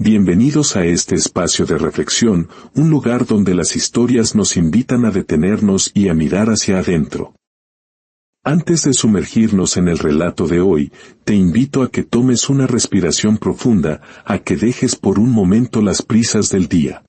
Bienvenidos a este espacio de reflexión, un lugar donde las historias nos invitan a detenernos y a mirar hacia adentro. Antes de sumergirnos en el relato de hoy, te invito a que tomes una respiración profunda, a que dejes por un momento las prisas del día.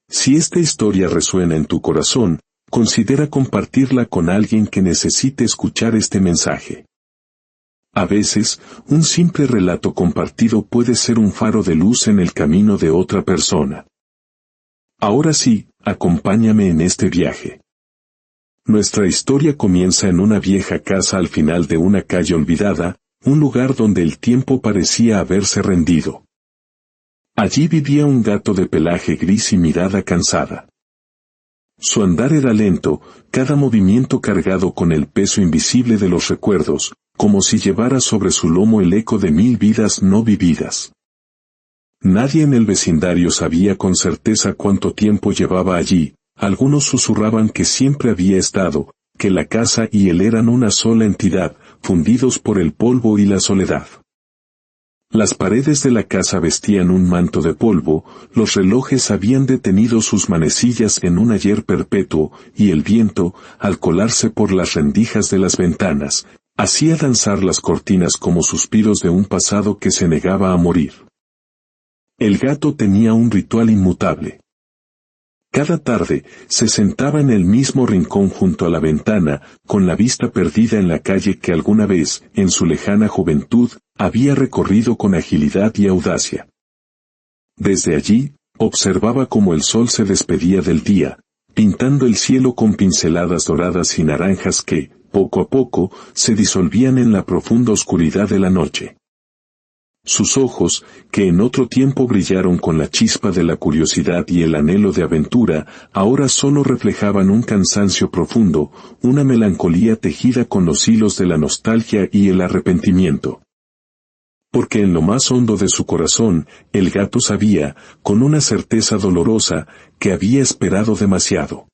Si esta historia resuena en tu corazón, considera compartirla con alguien que necesite escuchar este mensaje. A veces, un simple relato compartido puede ser un faro de luz en el camino de otra persona. Ahora sí, acompáñame en este viaje. Nuestra historia comienza en una vieja casa al final de una calle olvidada, un lugar donde el tiempo parecía haberse rendido. Allí vivía un gato de pelaje gris y mirada cansada. Su andar era lento, cada movimiento cargado con el peso invisible de los recuerdos, como si llevara sobre su lomo el eco de 1000 vidas no vividas. Nadie en el vecindario sabía con certeza cuánto tiempo llevaba allí, algunos susurraban que siempre había estado, que la casa y él eran una sola entidad, fundidos por el polvo y la soledad. Las paredes de la casa vestían un manto de polvo, los relojes habían detenido sus manecillas en un ayer perpetuo, y el viento, al colarse por las rendijas de las ventanas, hacía danzar las cortinas como suspiros de un pasado que se negaba a morir. El gato tenía un ritual inmutable. Cada tarde, se sentaba en el mismo rincón junto a la ventana, con la vista perdida en la calle que alguna vez, en su lejana juventud, había recorrido con agilidad y audacia. Desde allí, observaba cómo el sol se despedía del día, pintando el cielo con pinceladas doradas y naranjas que, poco a poco, se disolvían en la profunda oscuridad de la noche. Sus ojos, que en otro tiempo brillaron con la chispa de la curiosidad y el anhelo de aventura, ahora solo reflejaban un cansancio profundo, una melancolía tejida con los hilos de la nostalgia y el arrepentimiento. Porque en lo más hondo de su corazón, el gato sabía, con una certeza dolorosa, que había esperado demasiado.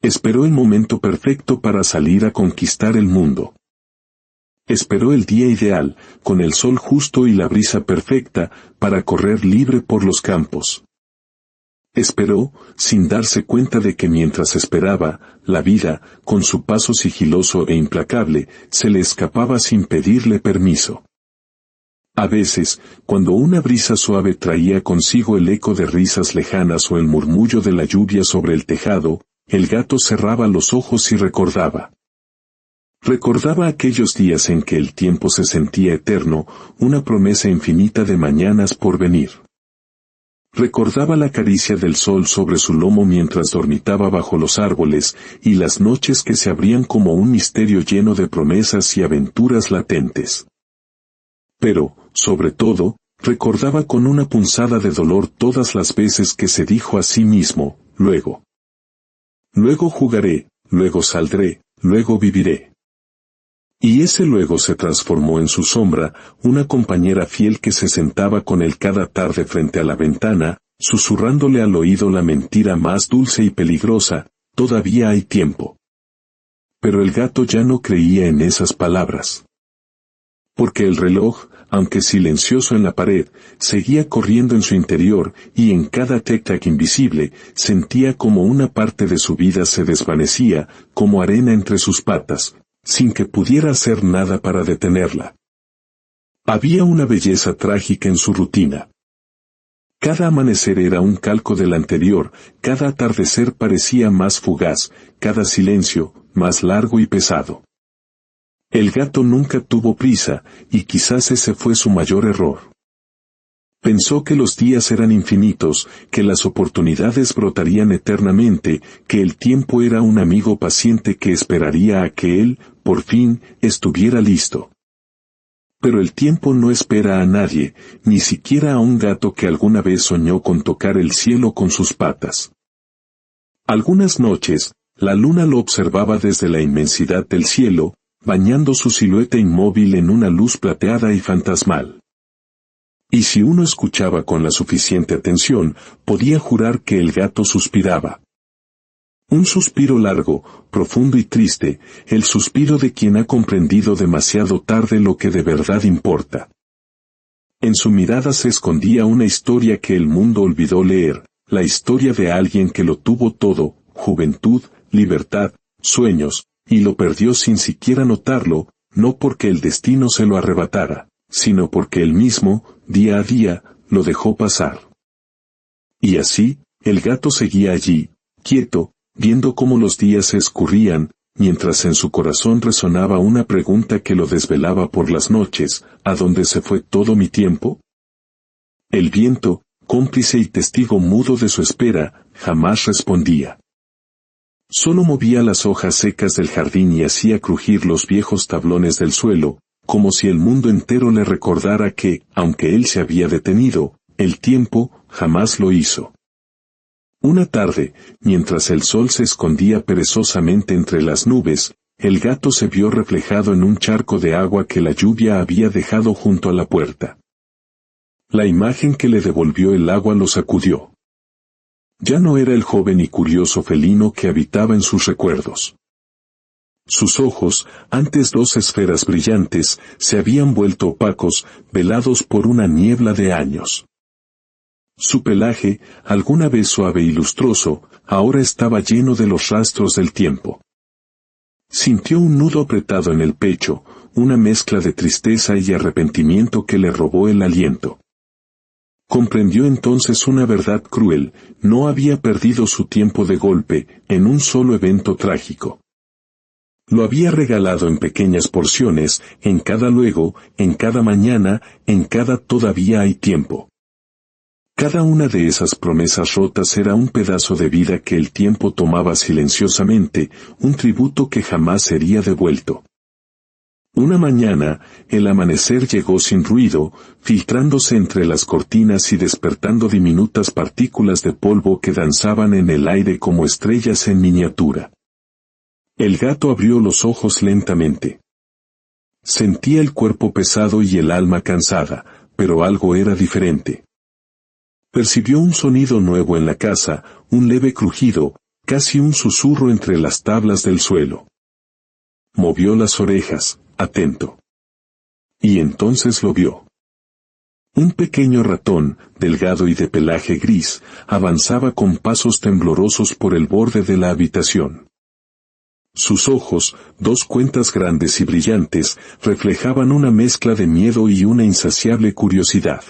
Esperó el momento perfecto para salir a conquistar el mundo. Esperó el día ideal, con el sol justo y la brisa perfecta, para correr libre por los campos. Esperó, sin darse cuenta de que mientras esperaba, la vida, con su paso sigiloso e implacable, se le escapaba sin pedirle permiso. A veces, cuando una brisa suave traía consigo el eco de risas lejanas o el murmullo de la lluvia sobre el tejado, el gato cerraba los ojos y recordaba. Recordaba aquellos días en que el tiempo se sentía eterno, una promesa infinita de mañanas por venir. Recordaba la caricia del sol sobre su lomo mientras dormitaba bajo los árboles, y las noches que se abrían como un misterio lleno de promesas y aventuras latentes. Pero, sobre todo, recordaba con una punzada de dolor todas las veces que se dijo a sí mismo, luego. Luego jugaré, luego saldré, luego viviré. Y ese luego se transformó en su sombra, una compañera fiel que se sentaba con él cada tarde frente a la ventana, susurrándole al oído la mentira más dulce y peligrosa, todavía hay tiempo. Pero el gato ya no creía en esas palabras. Porque el reloj, aunque silencioso en la pared, seguía corriendo en su interior, y en cada tic-tac invisible, sentía como una parte de su vida se desvanecía, como arena entre sus patas, sin que pudiera hacer nada para detenerla. Había una belleza trágica en su rutina. Cada amanecer era un calco del anterior, cada atardecer parecía más fugaz, cada silencio, más largo y pesado. El gato nunca tuvo prisa, y quizás ese fue su mayor error. Pensó que los días eran infinitos, que las oportunidades brotarían eternamente, que el tiempo era un amigo paciente que esperaría a que él, por fin, estuviera listo. Pero el tiempo no espera a nadie, ni siquiera a un gato que alguna vez soñó con tocar el cielo con sus patas. Algunas noches, la luna lo observaba desde la inmensidad del cielo, bañando su silueta inmóvil en una luz plateada y fantasmal. Y si uno escuchaba con la suficiente atención, podía jurar que el gato suspiraba. Un suspiro largo, profundo y triste, el suspiro de quien ha comprendido demasiado tarde lo que de verdad importa. En su mirada se escondía una historia que el mundo olvidó leer, la historia de alguien que lo tuvo todo, juventud, libertad, sueños, y lo perdió sin siquiera notarlo, no porque el destino se lo arrebatara, sino porque él mismo, día a día, lo dejó pasar. Y así, el gato seguía allí, quieto, viendo cómo los días se escurrían, mientras en su corazón resonaba una pregunta que lo desvelaba por las noches: ¿a dónde se fue todo mi tiempo? El viento, cómplice y testigo mudo de su espera, jamás respondía. Solo movía las hojas secas del jardín y hacía crujir los viejos tablones del suelo, como si el mundo entero le recordara que, aunque él se había detenido, el tiempo jamás lo hizo. Una tarde, mientras el sol se escondía perezosamente entre las nubes, el gato se vio reflejado en un charco de agua que la lluvia había dejado junto a la puerta. La imagen que le devolvió el agua lo sacudió. Ya no era el joven y curioso felino que habitaba en sus recuerdos. Sus ojos, antes dos esferas brillantes, se habían vuelto opacos, velados por una niebla de años. Su pelaje, alguna vez suave y lustroso, ahora estaba lleno de los rastros del tiempo. Sintió un nudo apretado en el pecho, una mezcla de tristeza y arrepentimiento que le robó el aliento. Comprendió entonces una verdad cruel: no había perdido su tiempo de golpe, en un solo evento trágico. Lo había regalado en pequeñas porciones, en cada luego, en cada mañana, en cada todavía hay tiempo. Cada una de esas promesas rotas era un pedazo de vida que el tiempo tomaba silenciosamente, un tributo que jamás sería devuelto. Una mañana, el amanecer llegó sin ruido, filtrándose entre las cortinas y despertando diminutas partículas de polvo que danzaban en el aire como estrellas en miniatura. El gato abrió los ojos lentamente. Sentía el cuerpo pesado y el alma cansada, pero algo era diferente. Percibió un sonido nuevo en la casa, un leve crujido, casi un susurro entre las tablas del suelo. Movió las orejas, atento. Y entonces lo vio. Un pequeño ratón, delgado y de pelaje gris, avanzaba con pasos temblorosos por el borde de la habitación. Sus ojos, dos cuentas grandes y brillantes, reflejaban una mezcla de miedo y una insaciable curiosidad.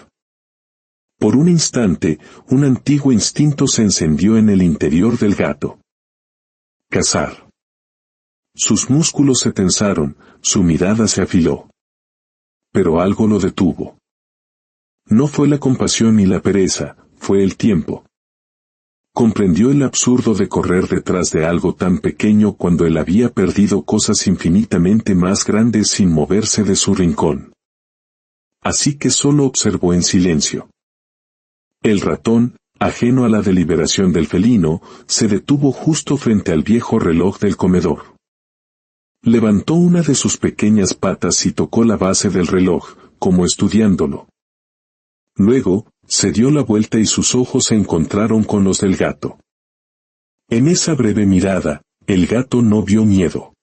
Por un instante, un antiguo instinto se encendió en el interior del gato. Cazar. Sus músculos se tensaron, su mirada se afiló. Pero algo lo detuvo. No fue la compasión ni la pereza, fue el tiempo. Comprendió el absurdo de correr detrás de algo tan pequeño cuando él había perdido cosas infinitamente más grandes sin moverse de su rincón. Así que solo observó en silencio. El ratón, ajeno a la deliberación del felino, se detuvo justo frente al viejo reloj del comedor. Levantó una de sus pequeñas patas y tocó la base del reloj, como estudiándolo. Luego, se dio la vuelta y sus ojos se encontraron con los del gato. En esa breve mirada, el gato no vio miedo.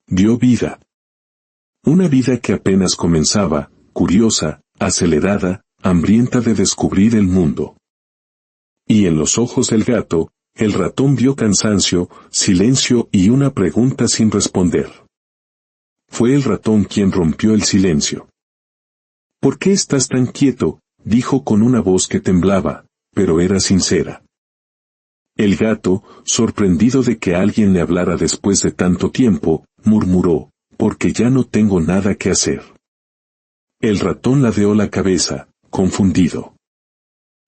Vio vida. Una vida que apenas comenzaba, curiosa, acelerada, hambrienta de descubrir el mundo. Y en los ojos del gato, el ratón vio cansancio, silencio y una pregunta sin responder. Fue el ratón quien rompió el silencio. ¿Por qué estás tan quieto?, dijo con una voz que temblaba, pero era sincera. El gato, sorprendido de que alguien le hablara después de tanto tiempo, murmuró: porque ya no tengo nada que hacer. El ratón ladeó la cabeza, confundido.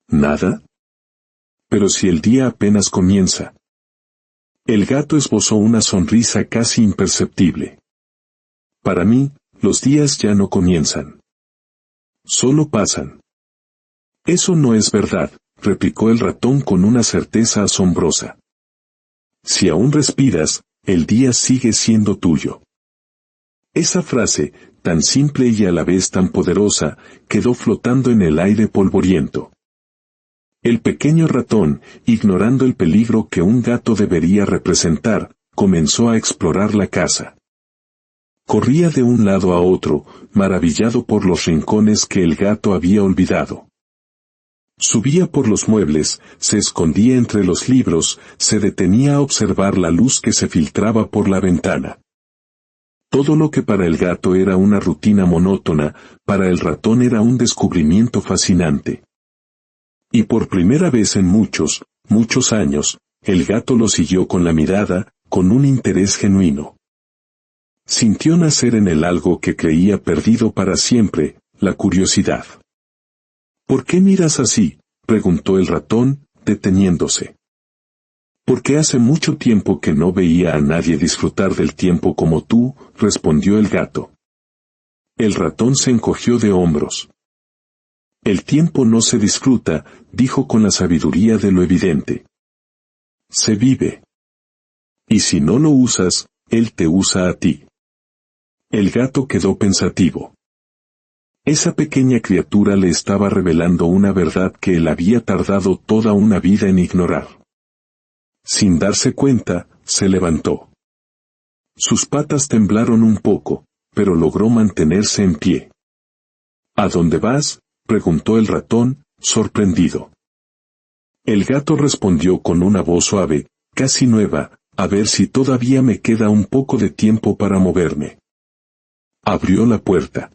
¿Nada? Pero si el día apenas comienza. El gato esbozó una sonrisa casi imperceptible. Para mí, los días ya no comienzan. Solo pasan. Eso no es verdad, replicó el ratón con una certeza asombrosa. Si aún respiras, el día sigue siendo tuyo. Esa frase, tan simple y a la vez tan poderosa, quedó flotando en el aire polvoriento. El pequeño ratón, ignorando el peligro que un gato debería representar, comenzó a explorar la casa. Corría de un lado a otro, maravillado por los rincones que el gato había olvidado. Subía por los muebles, se escondía entre los libros, se detenía a observar la luz que se filtraba por la ventana. Todo lo que para el gato era una rutina monótona, para el ratón era un descubrimiento fascinante. Y por primera vez en muchos, muchos años, el gato lo siguió con la mirada, con un interés genuino. Sintió nacer en él algo que creía perdido para siempre, la curiosidad. ¿Por qué miras así?, preguntó el ratón, deteniéndose. Porque hace mucho tiempo que no veía a nadie disfrutar del tiempo como tú, respondió el gato. El ratón se encogió de hombros. El tiempo no se disfruta, dijo con la sabiduría de lo evidente. Se vive. Y si no lo usas, él te usa a ti. El gato quedó pensativo. Esa pequeña criatura le estaba revelando una verdad que él había tardado toda una vida en ignorar. Sin darse cuenta, se levantó. Sus patas temblaron un poco, pero logró mantenerse en pie. ¿A dónde vas?, preguntó el ratón, sorprendido. El gato respondió con una voz suave, casi nueva, a ver si todavía me queda un poco de tiempo para moverme. Abrió la puerta.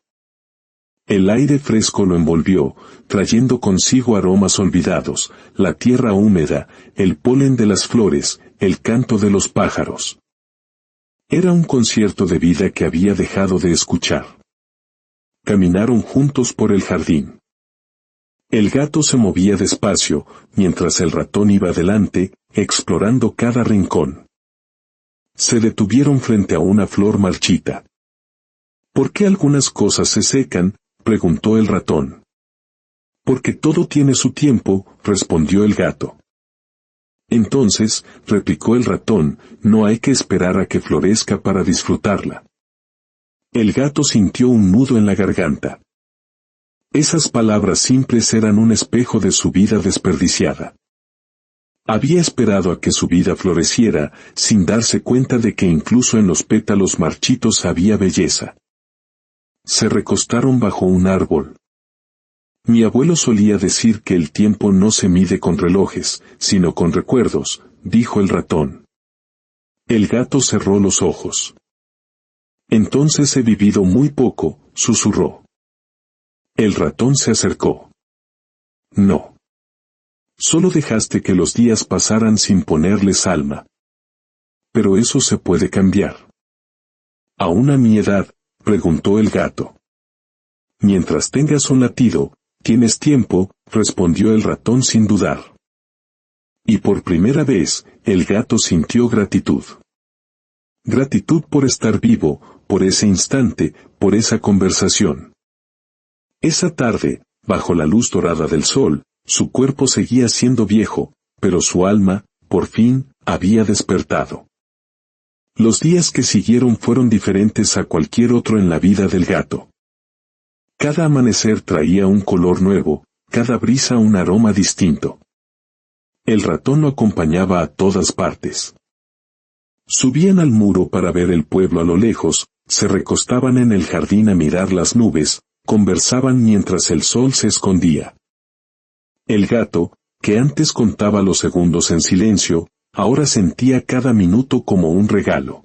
El aire fresco lo envolvió, trayendo consigo aromas olvidados, la tierra húmeda, el polen de las flores, el canto de los pájaros. Era un concierto de vida que había dejado de escuchar. Caminaron juntos por el jardín. El gato se movía despacio, mientras el ratón iba adelante, explorando cada rincón. Se detuvieron frente a una flor marchita. ¿Por qué algunas cosas se secan?, preguntó el ratón. Porque todo tiene su tiempo, respondió el gato. Entonces, replicó el ratón, no hay que esperar a que florezca para disfrutarla. El gato sintió un nudo en la garganta. Esas palabras simples eran un espejo de su vida desperdiciada. Había esperado a que su vida floreciera, sin darse cuenta de que incluso en los pétalos marchitos había belleza. Se recostaron bajo un árbol. Mi abuelo solía decir que el tiempo no se mide con relojes, sino con recuerdos, dijo el ratón. El gato cerró los ojos. Entonces he vivido muy poco, susurró. El ratón se acercó. No. Solo dejaste que los días pasaran sin ponerles alma. Pero eso se puede cambiar. ¿Aún a mi edad?, preguntó el gato. Mientras tengas un latido, tienes tiempo, respondió el ratón sin dudar. Y por primera vez, el gato sintió gratitud. Gratitud por estar vivo, por ese instante, por esa conversación. Esa tarde, bajo la luz dorada del sol, su cuerpo seguía siendo viejo, pero su alma, por fin, había despertado. Los días que siguieron fueron diferentes a cualquier otro en la vida del gato. Cada amanecer traía un color nuevo, cada brisa un aroma distinto. El ratón lo acompañaba a todas partes. Subían al muro para ver el pueblo a lo lejos, se recostaban en el jardín a mirar las nubes, conversaban mientras el sol se escondía. El gato, que antes contaba los segundos en silencio, ahora sentía cada minuto como un regalo.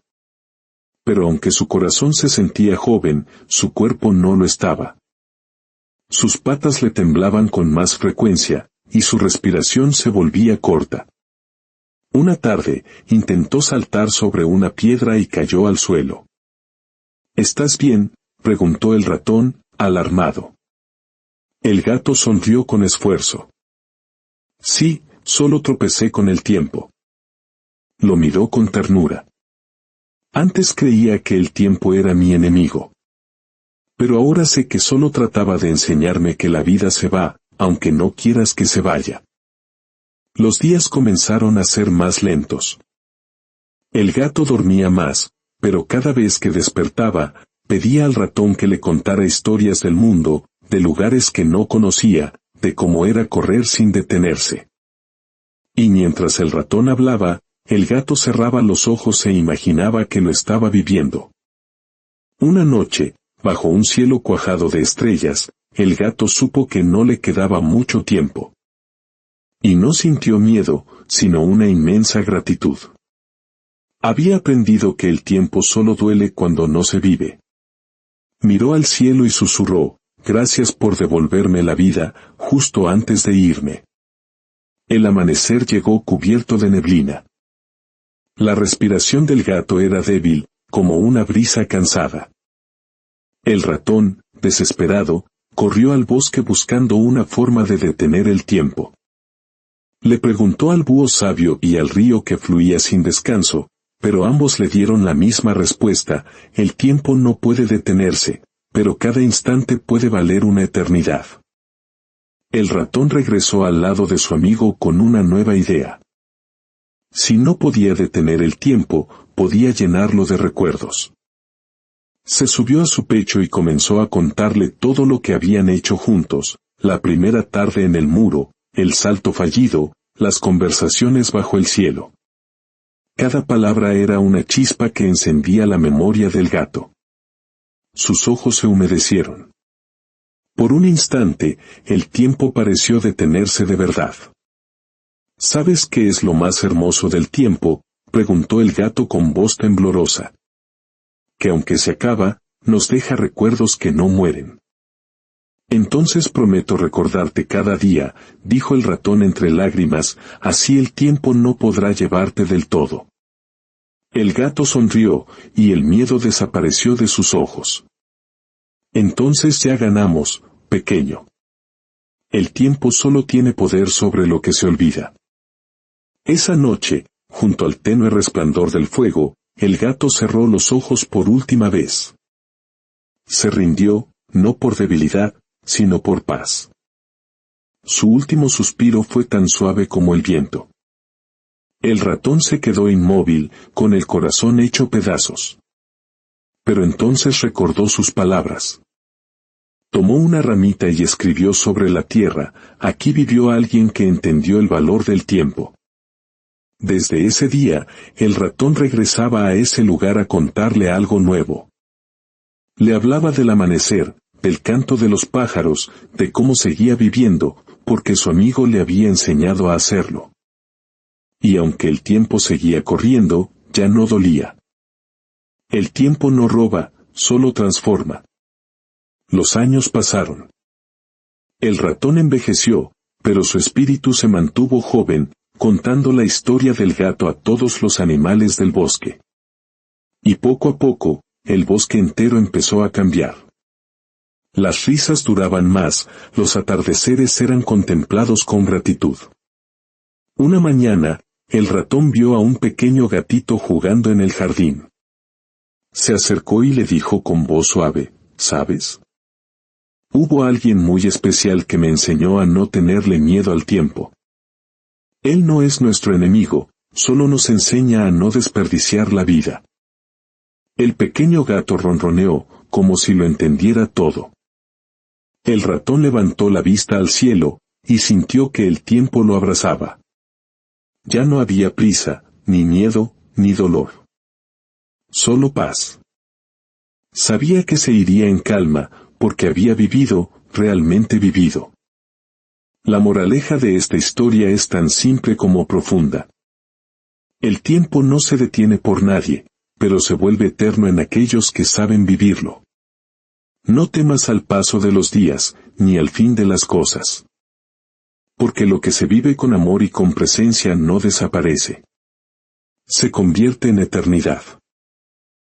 Pero aunque su corazón se sentía joven, su cuerpo no lo estaba. Sus patas le temblaban con más frecuencia, y su respiración se volvía corta. Una tarde, intentó saltar sobre una piedra y cayó al suelo. ¿Estás bien?, preguntó el ratón, alarmado. El gato sonrió con esfuerzo. Sí, solo tropecé con el tiempo. Lo miró con ternura. Antes creía que el tiempo era mi enemigo. Pero ahora sé que solo trataba de enseñarme que la vida se va, aunque no quieras que se vaya. Los días comenzaron a ser más lentos. El gato dormía más, pero cada vez que despertaba, pedía al ratón que le contara historias del mundo, de lugares que no conocía, de cómo era correr sin detenerse. Y mientras el ratón hablaba, el gato cerraba los ojos e imaginaba que lo estaba viviendo. Una noche, bajo un cielo cuajado de estrellas, el gato supo que no le quedaba mucho tiempo. Y no sintió miedo, sino una inmensa gratitud. Había aprendido que el tiempo solo duele cuando no se vive. Miró al cielo y susurró, «Gracias por devolverme la vida, justo antes de irme». El amanecer llegó cubierto de neblina. La respiración del gato era débil, como una brisa cansada. El ratón, desesperado, corrió al bosque buscando una forma de detener el tiempo. Le preguntó al búho sabio y al río que fluía sin descanso, pero ambos le dieron la misma respuesta: el tiempo no puede detenerse, pero cada instante puede valer una eternidad. El ratón regresó al lado de su amigo con una nueva idea. Si no podía detener el tiempo, podía llenarlo de recuerdos. Se subió a su pecho y comenzó a contarle todo lo que habían hecho juntos: la primera tarde en el muro, el salto fallido, las conversaciones bajo el cielo. Cada palabra era una chispa que encendía la memoria del gato. Sus ojos se humedecieron. Por un instante, el tiempo pareció detenerse de verdad. ¿Sabes qué es lo más hermoso del tiempo?, preguntó el gato con voz temblorosa. Que aunque se acaba, nos deja recuerdos que no mueren. Entonces prometo recordarte cada día, dijo el ratón entre lágrimas, así el tiempo no podrá llevarte del todo. El gato sonrió, y el miedo desapareció de sus ojos. Entonces ya ganamos, pequeño. El tiempo solo tiene poder sobre lo que se olvida. Esa noche, junto al tenue resplandor del fuego, el gato cerró los ojos por última vez. Se rindió, no por debilidad, sino por paz. Su último suspiro fue tan suave como el viento. El ratón se quedó inmóvil, con el corazón hecho pedazos. Pero entonces recordó sus palabras. Tomó una ramita y escribió sobre la tierra: aquí vivió alguien que entendió el valor del tiempo. Desde ese día, el ratón regresaba a ese lugar a contarle algo nuevo. Le hablaba del amanecer, del canto de los pájaros, de cómo seguía viviendo, porque su amigo le había enseñado a hacerlo. Y aunque el tiempo seguía corriendo, ya no dolía. El tiempo no roba, solo transforma. Los años pasaron. El ratón envejeció, pero su espíritu se mantuvo joven, contando la historia del gato a todos los animales del bosque. Y poco a poco, el bosque entero empezó a cambiar. Las risas duraban más, los atardeceres eran contemplados con gratitud. Una mañana, el ratón vio a un pequeño gatito jugando en el jardín. Se acercó y le dijo con voz suave: ¿sabes? Hubo alguien muy especial que me enseñó a no tenerle miedo al tiempo. Él no es nuestro enemigo, solo nos enseña a no desperdiciar la vida. El pequeño gato ronroneó, como si lo entendiera todo. El ratón levantó la vista al cielo, y sintió que el tiempo lo abrazaba. Ya no había prisa, ni miedo, ni dolor. Solo paz. Sabía que se iría en calma, porque había vivido, realmente vivido. La moraleja de esta historia es tan simple como profunda. El tiempo no se detiene por nadie, pero se vuelve eterno en aquellos que saben vivirlo. No temas al paso de los días, ni al fin de las cosas. Porque lo que se vive con amor y con presencia no desaparece. Se convierte en eternidad.